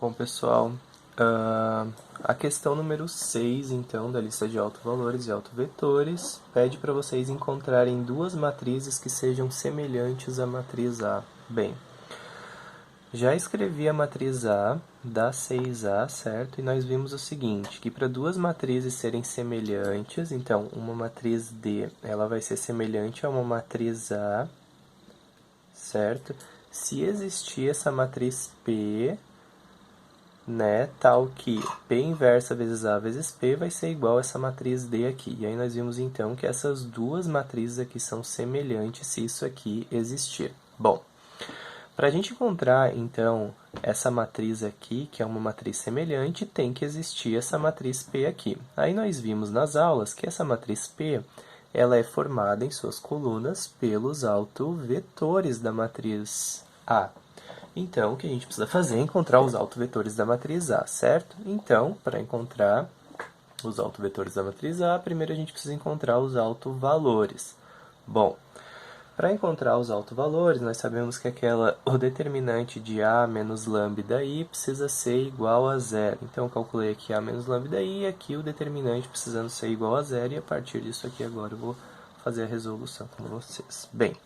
Bom, pessoal, a questão número 6, então, da lista de autovalores e autovetores, pede para vocês encontrarem duas matrizes que sejam semelhantes à matriz A. Bem, já escrevi a matriz A, dá 6A, certo? E nós vimos o seguinte, que para duas matrizes serem semelhantes, então, uma matriz D, ela vai ser semelhante a uma matriz A, certo? Se existir essa matriz P, né, tal que P inversa vezes A vezes P vai ser igual a essa matriz D aqui. E aí nós vimos então que essas duas matrizes aqui são semelhantes se isso aqui existir. Bom, para a gente encontrar então essa matriz aqui, que é uma matriz semelhante, tem que existir essa matriz P aqui. Aí nós vimos nas aulas que essa matriz P ela é formada em suas colunas pelos autovetores da matriz A. Então, o que a gente precisa fazer é encontrar os autovetores da matriz A, certo? Então, para encontrar os autovetores da matriz A, primeiro a gente precisa encontrar os autovalores. Bom, para encontrar os autovalores, nós sabemos que o determinante de A menos lambda I precisa ser igual a zero. Então, eu calculei aqui A menos lambda I e aqui o determinante precisando ser igual a zero. E a partir disso aqui agora eu vou fazer a resolução com vocês. Bem,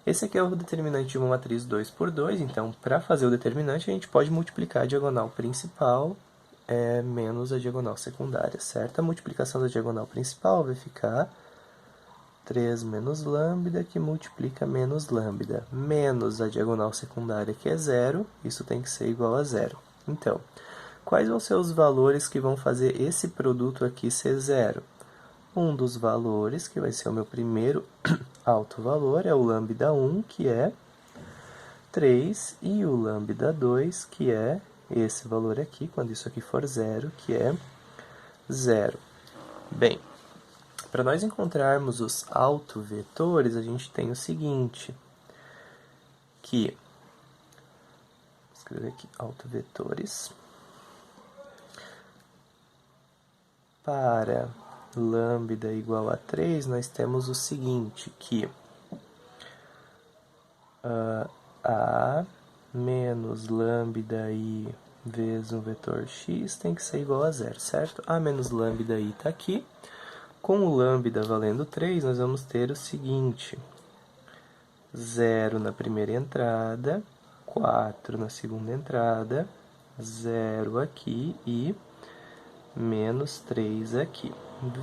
esse aqui é o determinante de uma matriz 2 por 2, então para fazer o determinante a gente pode multiplicar a diagonal principal menos a diagonal secundária, certo? A multiplicação da diagonal principal vai ficar 3 menos lambda, que multiplica menos lambda, menos a diagonal secundária, que é zero, isso tem que ser igual a zero. Então, quais vão ser os valores que vão fazer esse produto aqui ser zero? Um dos valores, que vai ser o meu primeiro alto valor, é o lambda 1, que é 3, e o lambda 2, que é esse valor aqui, quando isso aqui for zero, que é zero. Bem, para nós encontrarmos os autovetores, a gente tem o seguinte, que, vou escrever aqui, autovetores, para lambda igual a 3, nós temos o seguinte, que A menos lambda I vezes um vetor x tem que ser igual a zero, certo? A menos lambda I está aqui. Com o lambda valendo 3, nós vamos ter o seguinte, 0 na primeira entrada, 4 na segunda entrada, 0 aqui e menos 3 aqui.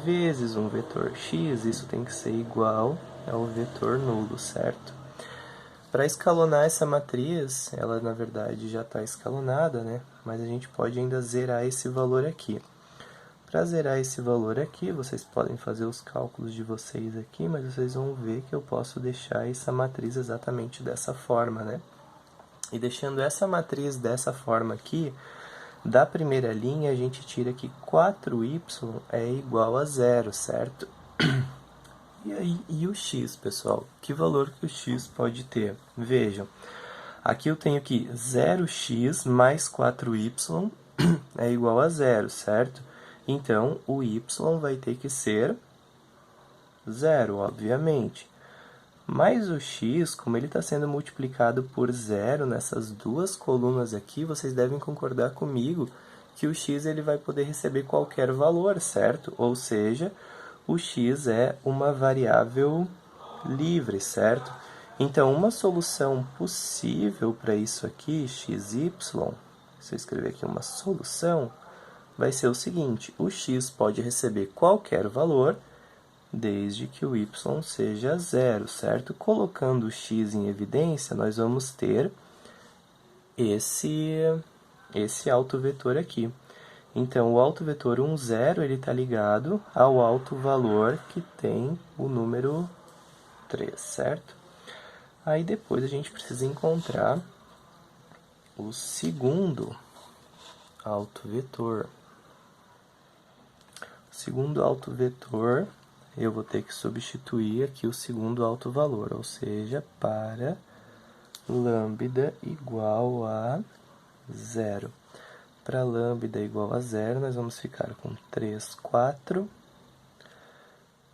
Vezes um vetor x, isso tem que ser igual ao vetor nulo, certo? Para escalonar essa matriz, ela na verdade já está escalonada, né? Mas a gente pode ainda zerar esse valor aqui. Para zerar esse valor aqui, vocês podem fazer os cálculos de vocês aqui, mas vocês vão ver que eu posso deixar essa matriz exatamente dessa forma, né? E deixando essa matriz dessa forma aqui, da primeira linha a gente tira que 4y é igual a zero, certo? E aí, e o x, pessoal? Que valor que o x pode ter? Vejam, aqui eu tenho que 0x mais 4y é igual a zero, certo? Então, o y vai ter que ser zero, obviamente. Mas o x, como ele está sendo multiplicado por zero nessas duas colunas aqui, vocês devem concordar comigo que o x ele vai poder receber qualquer valor, certo? Ou seja, o x é uma variável livre, certo? Então, uma solução possível para isso aqui, xy, se eu escrever aqui uma solução, vai ser o seguinte, o x pode receber qualquer valor, desde que o y seja zero, certo? Colocando o x em evidência, nós vamos ter esse autovetor aqui. Então, o autovetor 1, 0, ele está ligado ao autovalor que tem o número 3, certo? Aí depois a gente precisa encontrar o segundo autovetor. O segundo autovetor, eu vou ter que substituir aqui o segundo autovalor, ou seja, para lambda igual a zero. Para lambda igual a zero, nós vamos ficar com 3, 4,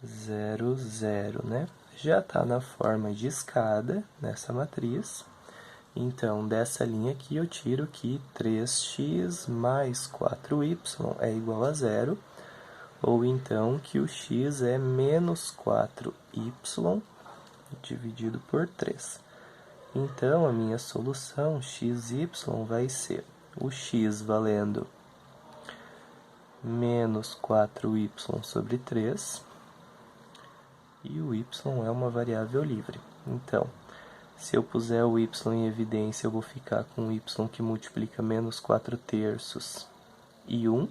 0, 0, né? Já está na forma de escada nessa matriz. Então, dessa linha aqui eu tiro que 3x mais 4y é igual a zero, ou então que o x é menos 4y dividido por 3. Então, a minha solução xy vai ser o x valendo menos 4y sobre 3, e o y é uma variável livre. Então, se eu puser o y em evidência, eu vou ficar com o y que multiplica menos 4 terços e 1.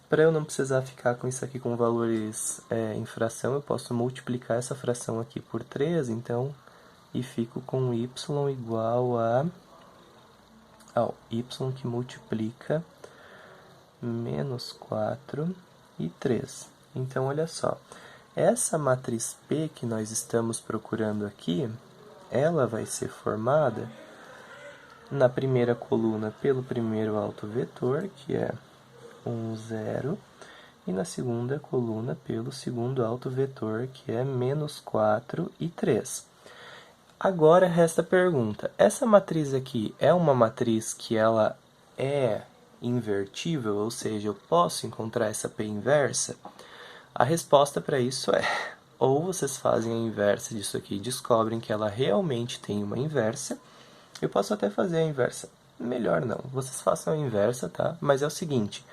Para eu não precisar ficar com isso aqui com valores em fração, eu posso multiplicar essa fração aqui por 3, então, e fico com y igual ao y que multiplica menos 4 e 3. Então, olha só, essa matriz P que nós estamos procurando aqui, ela vai ser formada na primeira coluna pelo primeiro autovetor, que é 1, 0, e na segunda coluna pelo segundo autovetor, que é menos 4 e 3. Agora resta a pergunta, essa matriz aqui é uma matriz que ela é invertível, ou seja, eu posso encontrar essa P inversa? A resposta para isso é, ou vocês fazem a inversa disso aqui e descobrem que ela realmente tem uma inversa. Eu posso até fazer a inversa. Melhor não, vocês façam a inversa, tá? Mas é o seguinte,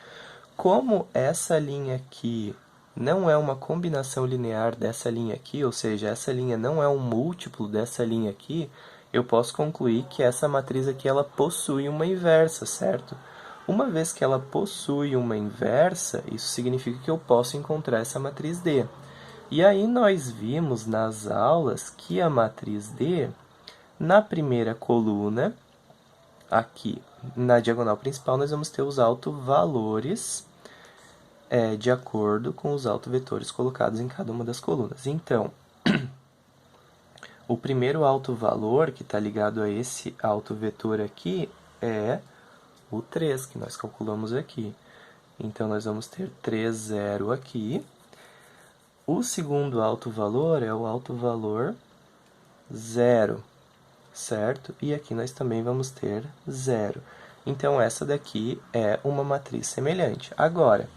como essa linha aqui não é uma combinação linear dessa linha aqui, ou seja, essa linha não é um múltiplo dessa linha aqui, eu posso concluir que essa matriz aqui ela possui uma inversa, certo? Uma vez que ela possui uma inversa, isso significa que eu posso encontrar essa matriz D. E aí nós vimos nas aulas que a matriz D, na primeira coluna, aqui na diagonal principal, nós vamos ter os autovalores de acordo com os autovetores colocados em cada uma das colunas. Então, o primeiro autovalor que está ligado a esse autovetor aqui é o 3, que nós calculamos aqui. Então, nós vamos ter 3, 0 aqui. O segundo autovalor é o autovalor 0, certo? E aqui nós também vamos ter 0. Então, essa daqui é uma matriz semelhante. Agora,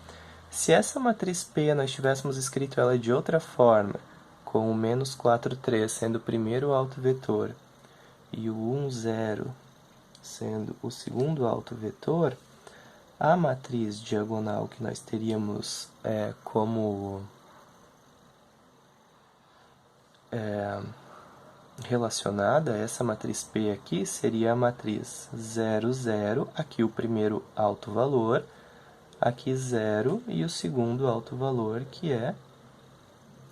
se essa matriz P nós tivéssemos escrito ela de outra forma, com o menos 4, 3 sendo o primeiro autovetor e o 1, 0 sendo o segundo autovetor, a matriz diagonal que nós teríamos como relacionada a essa matriz P aqui seria a matriz 0, 0, aqui o primeiro autovalor, aqui 0 e o segundo autovalor que é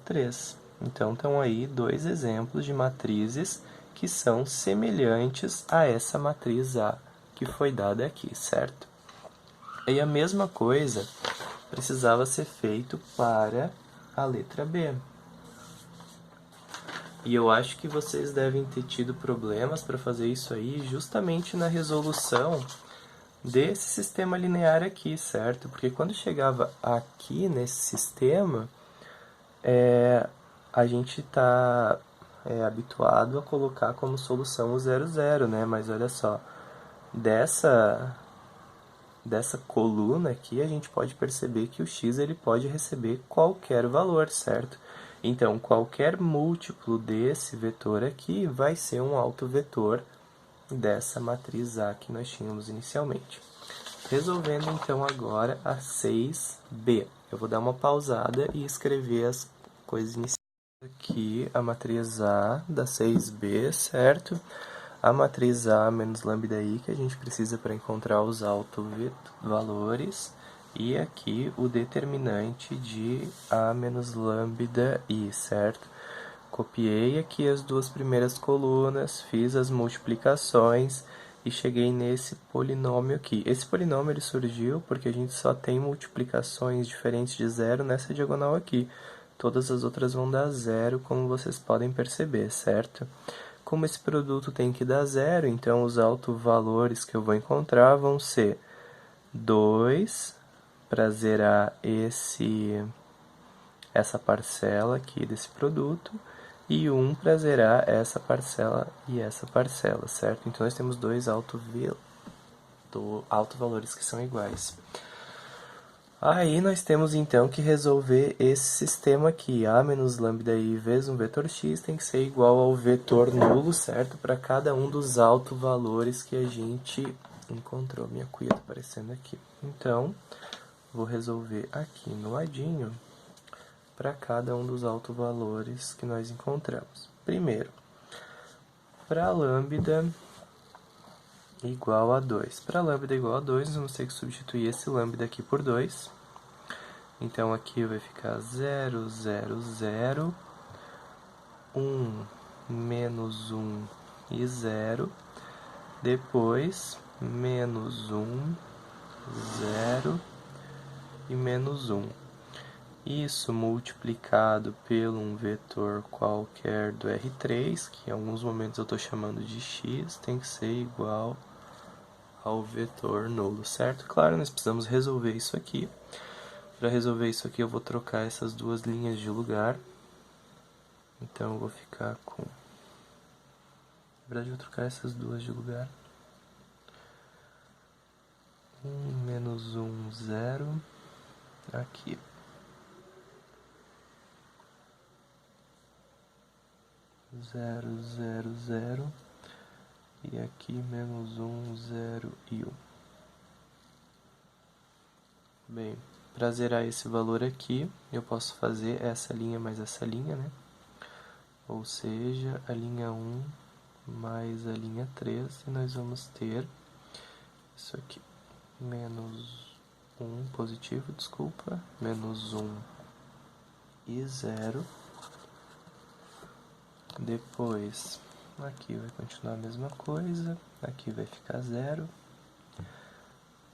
3. Então, estão aí dois exemplos de matrizes que são semelhantes a essa matriz A que foi dada aqui, certo? E a mesma coisa precisava ser feito para a letra B. E eu acho que vocês devem ter tido problemas para fazer isso aí justamente na resolução desse sistema linear aqui, certo? Porque quando chegava aqui nesse sistema, a gente está habituado a colocar como solução o 0, 0, né? Mas olha só, dessa coluna aqui, a gente pode perceber que o x ele pode receber qualquer valor, certo? Então, qualquer múltiplo desse vetor aqui vai ser um autovetor dessa matriz A que nós tínhamos inicialmente. Resolvendo, então, agora a 6b. Eu vou dar uma pausada e escrever as coisas iniciais. Aqui, a matriz A da 6b, certo? A matriz A menos lambda I, que a gente precisa para encontrar os autovalores. E aqui o determinante de A menos lambda I, certo? Copiei aqui as duas primeiras colunas, fiz as multiplicações e cheguei nesse polinômio aqui. Esse polinômio ele surgiu porque a gente só tem multiplicações diferentes de zero nessa diagonal aqui. Todas as outras vão dar zero, como vocês podem perceber, certo? Como esse produto tem que dar zero, então os autovalores que eu vou encontrar vão ser 2 para zerar essa parcela aqui desse produto, e 1 para zerar essa parcela e essa parcela, certo? Então, nós temos dois autovalores que são iguais. Aí nós temos então que resolver esse sistema aqui, a menos lambda i vezes um vetor x tem que ser igual ao vetor nulo, certo? Para cada um dos autovalores que a gente encontrou. Minha cuia está aparecendo aqui. Então, vou resolver aqui no ladinho para cada um dos autovalores que nós encontramos. Primeiro, para lambda igual a 2. Para lambda igual a 2, nós vamos ter que substituir esse lambda aqui por 2. Então, aqui vai ficar 0, 0, 0, 1, menos 1 e 0. Depois, menos 1, 0 e menos 1. Isso multiplicado pelo um vetor qualquer do R3, que em alguns momentos eu estou chamando de x, tem que ser igual ao vetor nulo, certo? Claro, nós precisamos resolver isso aqui. Para resolver isso aqui, eu vou trocar essas duas linhas de lugar. Então, eu vou ficar com... Na verdade, eu vou trocar essas duas de lugar. 1, menos 1, 0. Aqui. 0, 0, 0. E aqui, menos 1, 0 e 1. Bem, para zerar esse valor aqui, eu posso fazer essa linha mais essa linha, né? Ou seja, a linha 1 mais a linha 3, e nós vamos ter isso aqui, menos 1 positivo, desculpa, menos 1 e 0. Depois, aqui vai continuar a mesma coisa, aqui vai ficar 0.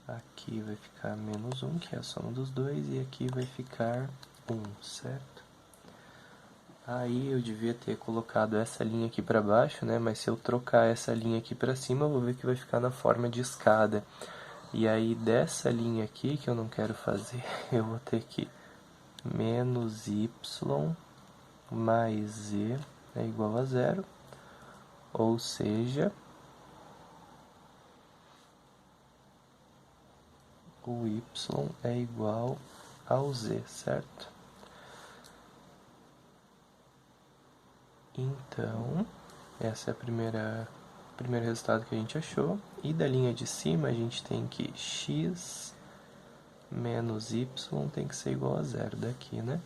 Aqui vai ficar menos 1, que é a soma dos dois, e aqui vai ficar 1, certo? Aí eu devia ter colocado essa linha aqui para baixo, né? Mas se eu trocar essa linha aqui para cima, eu vou ver que vai ficar na forma de escada. E aí dessa linha aqui, que eu não quero fazer, eu vou ter que menos y mais z é igual a 0, ou seja... o y é igual ao z, certo? Então, essa é o primeiro resultado que a gente achou. E da linha de cima, a gente tem que x menos y tem que ser igual a 0 daqui, né?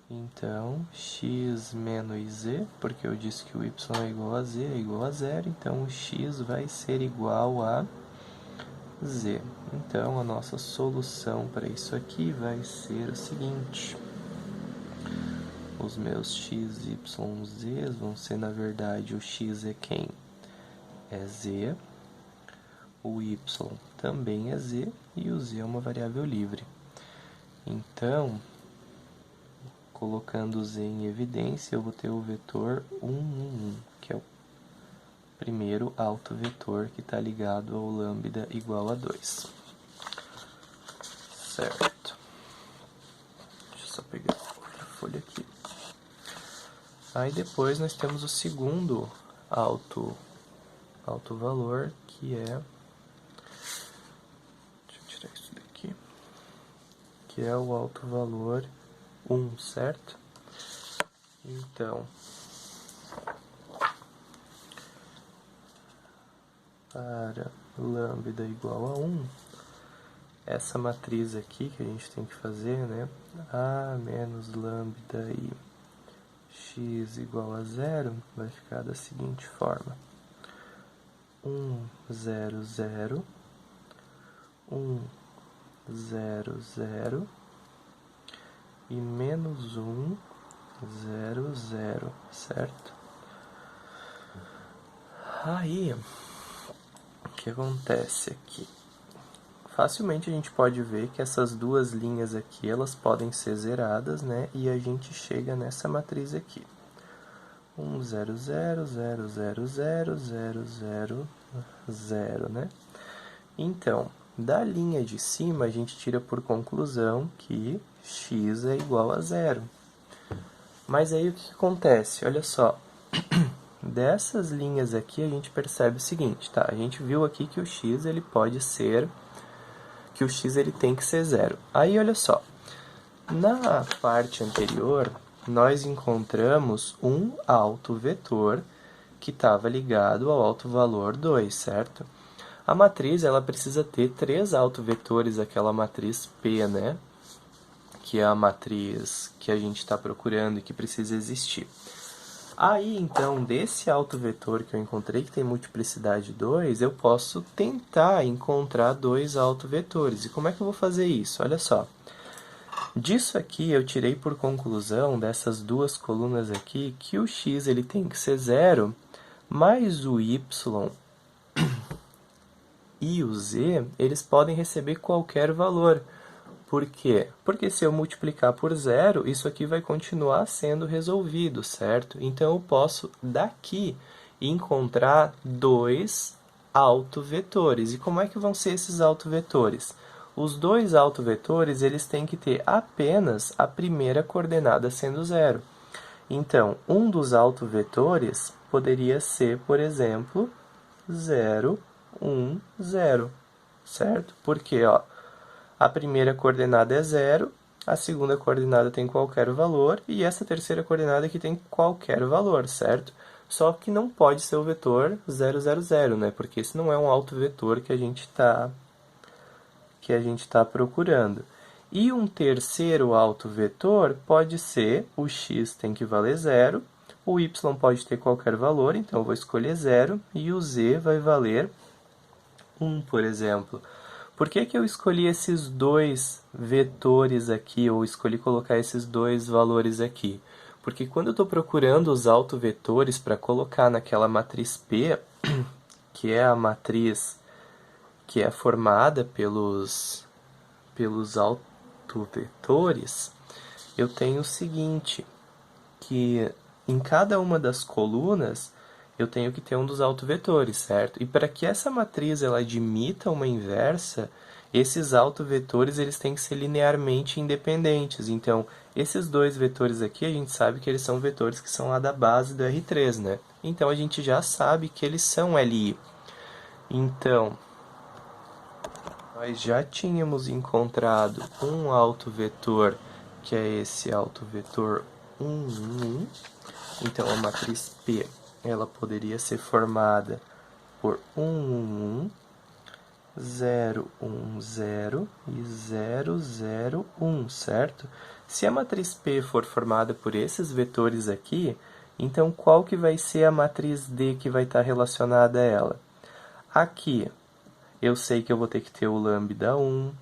Então, x menos z, porque eu disse que o y é igual a z, é igual a 0. Então, o x vai ser igual a z. Então, a nossa solução para isso aqui vai ser o seguinte. Os meus x, y, z vão ser, na verdade, o x é quem? É z. O y também é z. E o z é uma variável livre. Então, colocando o z em evidência, eu vou ter o vetor 1, 1, 1, que é o primeiro autovetor que está ligado ao lambda igual a 2. Certo. Deixa eu só pegar a folha aqui. Aí depois nós temos o segundo autovalor, que é... Deixa eu tirar isso daqui. Que é o autovalor 1, certo? Então... para lambda igual a 1, essa matriz aqui que a gente tem que fazer, né? A menos lambda i x igual a 0 vai ficar da seguinte forma. 1, 0, 0, 1, 0, 0 e menos 1, 0, 0, certo? Aí... o que acontece aqui? Facilmente a gente pode ver que essas duas linhas aqui, elas podem ser zeradas, né? E a gente chega nessa matriz aqui. 1, 0, 0, 0, 0, 0, 0, 0, 0, né? Então, da linha de cima, a gente tira por conclusão que x é igual a 0. Mas aí o que acontece? Olha só, dessas linhas aqui a gente percebe o seguinte, tá? A gente viu aqui que o x ele pode ser, que o x ele tem que ser zero. Aí olha só, na parte anterior nós encontramos um autovetor que estava ligado ao autovalor 2, certo? A matriz ela precisa ter 3 autovetores, aquela matriz P, né? Que é a matriz que a gente está procurando e que precisa existir. Aí, então, desse autovetor que eu encontrei, que tem multiplicidade 2, eu posso tentar encontrar 2 autovetores. E como é que eu vou fazer isso? Olha só. Disso aqui, eu tirei por conclusão, dessas duas colunas aqui, que o x ele tem que ser zero, mas o y e o z, eles podem receber qualquer valor. Por quê? Porque se eu multiplicar por zero, isso aqui vai continuar sendo resolvido, certo? Então, eu posso, daqui, encontrar 2 autovetores. E como é que vão ser esses autovetores? Os 2 autovetores, eles têm que ter apenas a primeira coordenada sendo zero. Então, um dos autovetores poderia ser, por exemplo, 0, 1, 0, certo? Porque, ó, a primeira coordenada é 0, a segunda coordenada tem qualquer valor, e essa terceira coordenada aqui tem qualquer valor, certo? Só que não pode ser o vetor 0, 0, 0, né? Porque esse não é um autovetor que a gente está procurando. E um terceiro autovetor pode ser o x tem que valer 0, o y pode ter qualquer valor, então eu vou escolher 0, e o z vai valer 1, por exemplo. Por que que eu escolhi esses dois vetores aqui, ou escolhi colocar esses dois valores aqui? Porque quando eu estou procurando os autovetores para colocar naquela matriz P, que é a matriz que é formada pelos autovetores, eu tenho o seguinte, que em cada uma das colunas eu tenho que ter um dos autovetores, certo? E para que essa matriz ela admita uma inversa, esses autovetores eles têm que ser linearmente independentes. Então, esses dois vetores aqui, a gente sabe que eles são vetores que são lá da base do R3, né? Então, a gente já sabe que eles são LI. Então, nós já tínhamos encontrado um autovetor, que é esse autovetor 1, 1. Então, a matriz P ela poderia ser formada por 1, 1, 0, 1, 0 e 0, 0, 1, certo? Se a matriz P for formada por esses vetores aqui, então qual que vai ser a matriz D que vai estar relacionada a ela? Aqui, eu sei que eu vou ter que ter o lambda 1,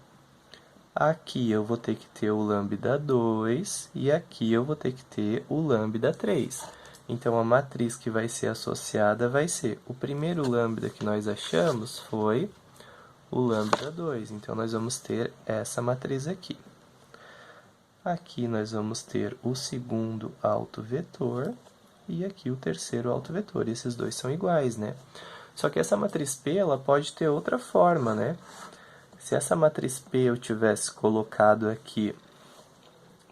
aqui eu vou ter que ter o lambda 2 e aqui eu vou ter que ter o lambda 3. Então, a matriz que vai ser associada vai ser, o primeiro lambda que nós achamos foi o lambda 2. Então, nós vamos ter essa matriz aqui. Aqui nós vamos ter o segundo autovetor e aqui o terceiro autovetor. E esses dois são iguais, né? Só que essa matriz P ela pode ter outra forma, né? Se essa matriz P eu tivesse colocado aqui,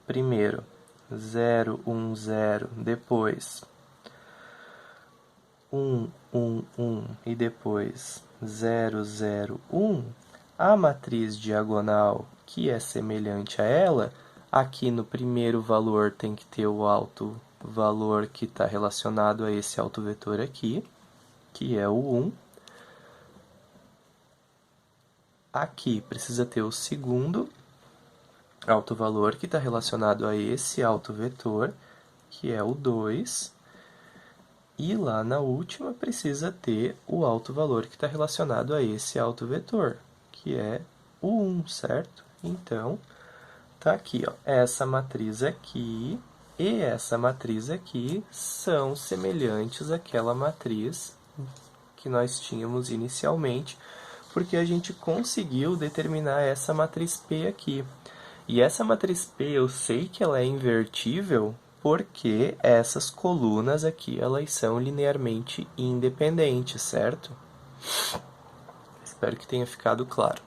primeiro, 0, 1, 0, depois 1, 1, 1 e depois 0, 0, 1, a matriz diagonal que é semelhante a ela, aqui no primeiro valor tem que ter o autovalor que está relacionado a esse autovetor aqui, que é o 1. Aqui precisa ter o segundo autovalor que está relacionado a esse autovetor, que é o 2. E lá na última precisa ter o autovalor que está relacionado a esse autovetor, que é o 1, certo? Então, tá aqui, ó, essa matriz aqui e essa matriz aqui são semelhantes àquela matriz que nós tínhamos inicialmente, porque a gente conseguiu determinar essa matriz P aqui. E essa matriz P eu sei que ela é invertível porque essas colunas aqui elas são linearmente independentes, certo? Espero que tenha ficado claro.